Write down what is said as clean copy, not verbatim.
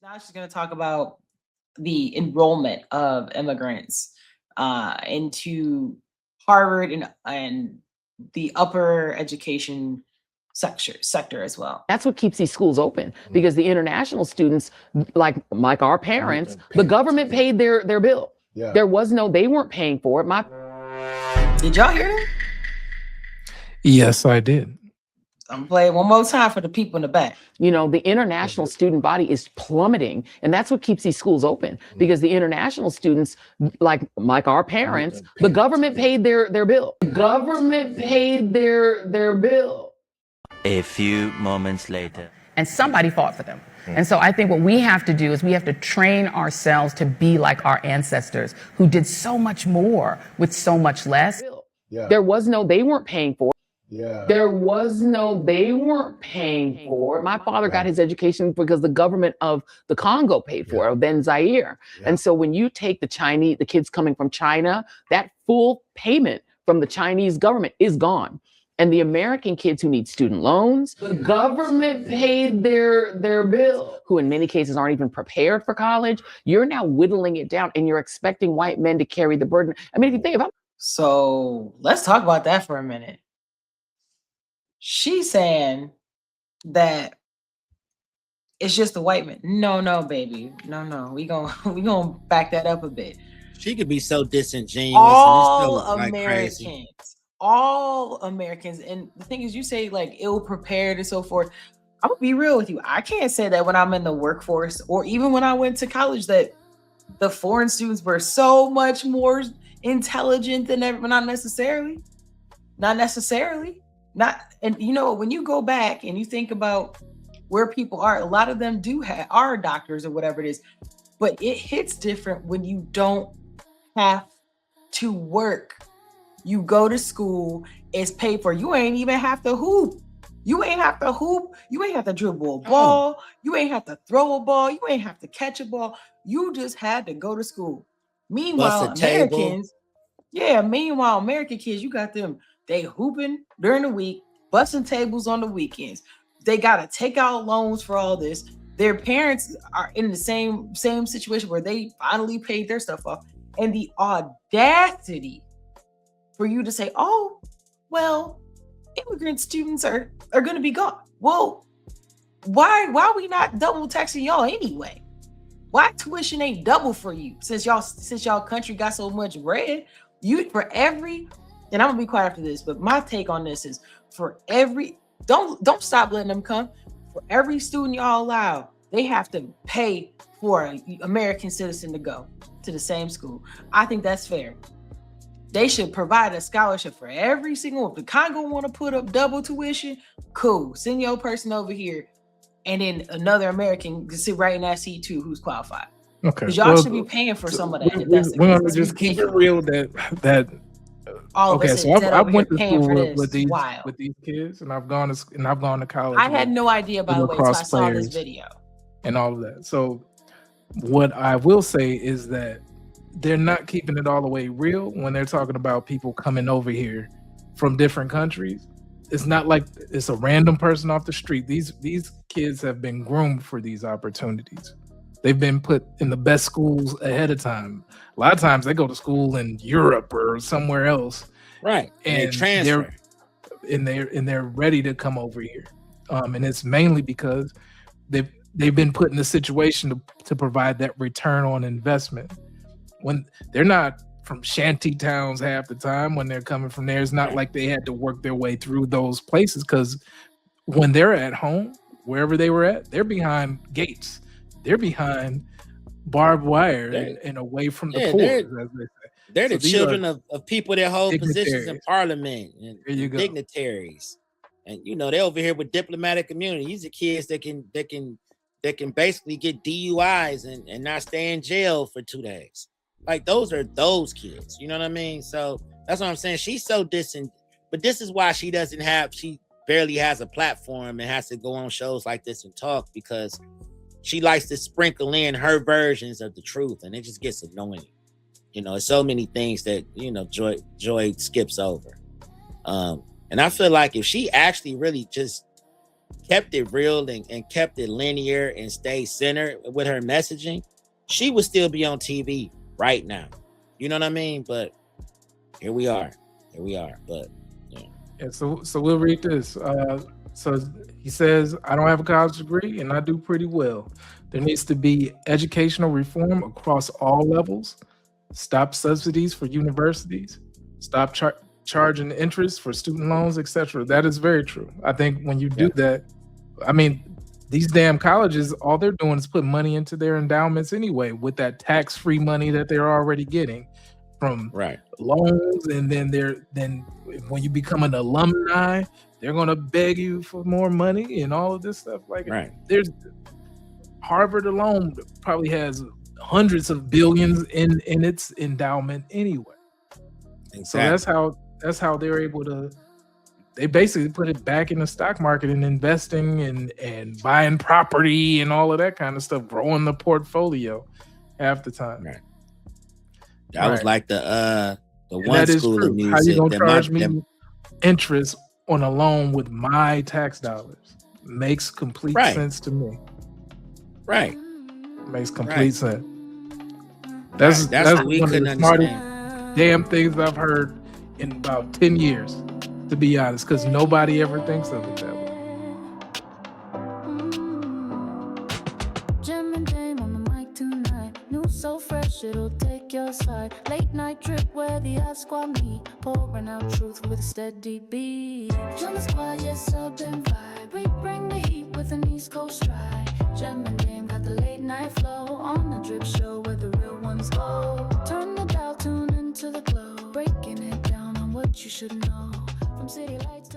Now she's going to talk about the enrollment of immigrants into Harvard and the upper education sector as well. That's what keeps these schools open, because the international students, like our parents, the government paid their bill. Yeah. They weren't paying for it. Did y'all hear that? Yes, I did. I'm gonna play it one more time for the people in the back. The international student body is plummeting, and that's what keeps these schools open, because the international students, like our parents, the government paid their bill. The government paid their bill. A few moments later. And somebody fought for them. And so I think what we have to do is we have to train ourselves to be like our ancestors who did so much more with so much less. Yeah. They weren't paying for it. Yeah. They weren't paying for it. My father got his education because the government of the Congo paid for it, then Zaire. Yeah. And so when you take the kids coming from China, that full payment from the Chinese government is gone. And the American kids who need student loans, the government paid their bill, who in many cases aren't even prepared for college. You're now whittling it down, and you're expecting white men to carry the burden. I mean, if you think about it. So let's talk about that for a minute. She's saying that it's just the white men. No, baby. No. We gonna back that up a bit. She could be so disingenuous. All Americans. Crazy. All Americans. And the thing is, you say like ill-prepared and so forth. I'm gonna be real with you. I can't say that when I'm in the workforce or even when I went to college that the foreign students were so much more intelligent than everyone. Not necessarily. And when you go back and you think about where people are, a lot of them are doctors or whatever it is, but it hits different when you don't have to work. You go to school, it's paid for. You ain't even have to hoop. You ain't have to dribble a ball. You ain't have to throw a ball. You ain't have to catch a ball. You just had to go to school. Meanwhile, American kids, you got them, they hooping during the week, busting tables on the weekends. They got to take out loans for all this. Their parents are in the same situation where they finally paid their stuff off. And the audacity for you to say, oh, well, immigrant students are going to be gone. Well, why are we not double taxing y'all anyway? Why tuition ain't double for you since y'all country got so much bread? And I'm gonna be quiet after this, but my take on this is don't stop letting them come. For every student y'all allow, they have to pay for an American citizen to go to the same school. I think that's fair. They should provide a scholarship for every single one. If the Congo want to put up double tuition, cool. Send your person over here, and then another American can sit right in that seat too, who's qualified. Okay. Because y'all should be paying for some of that. We're gonna just keep it real that. I went to school with these kids, and I've gone to college. I had no idea, by the way, until I saw this video and all of that. So, what I will say is that they're not keeping it all the way real when they're talking about people coming over here from different countries. It's not like it's a random person off the street. These kids have been groomed for these opportunities. They've been put in the best schools ahead of time. A lot of times they go to school in Europe or somewhere else. Right. And they're ready to come over here. And it's mainly because they've been put in a situation to provide that return on investment. When they're not from shanty towns half the time, when they're coming from there, it's not like they had to work their way through those places, because when they're at home, wherever they were at, they're behind gates. They're behind barbed wire and away from the poor, as they say. They're the children of people that hold positions in parliament and dignitaries. And they're over here with diplomatic immunity. These are kids that can basically get DUIs and not stay in jail for 2 days. Like those are those kids. You know what I mean? So that's what I'm saying. She's so distant, but this is why she barely has a platform and has to go on shows like this and talk, because she likes to sprinkle in her versions of the truth, and it just gets annoying. So many things that Joy skips over. And I feel like if she actually really just kept it real and kept it linear and stayed centered with her messaging, she would still be on TV right now. You know what I mean? But here we are. But yeah. So we'll read this. So he says, I don't have a college degree and I do pretty well. There needs to be educational reform across all levels. Stop subsidies for universities. Stop charging interest for student loans, etc. That is very true. I think when you do that, I mean, these damn colleges, all they're doing is put money into their endowments anyway, with that tax-free money that they're already getting from loans. And then when you become an alumni, they're gonna beg you for more money and all of this stuff. Like, there's Harvard alone probably has hundreds of billions in its endowment anyway. Exactly. So that's how they're able to. They basically put it back in the stock market and investing and buying property and all of that kind of stuff, growing the portfolio half the time. Right. That was like the one school of music. How you gonna charge me interest on a loan with my tax dollars? Makes complete sense to me. Right. Makes complete sense. That's what we couldn't understand. Damn things I've heard in about 10 years, to be honest, because nobody ever thinks of it that way. Jim and Dame on the mic tonight. News so fresh, it'll take your side. Late night trip where the ad squad meet. Pouring out truth with a steady beat. Jim the squad, yes, sub and vibe. We bring the heat with an East Coast stride. Jim and Dame got the late night flow on the drip show where the real ones go. Turn the dial, tune into the glow. Breaking it down on what you should know. From city lights to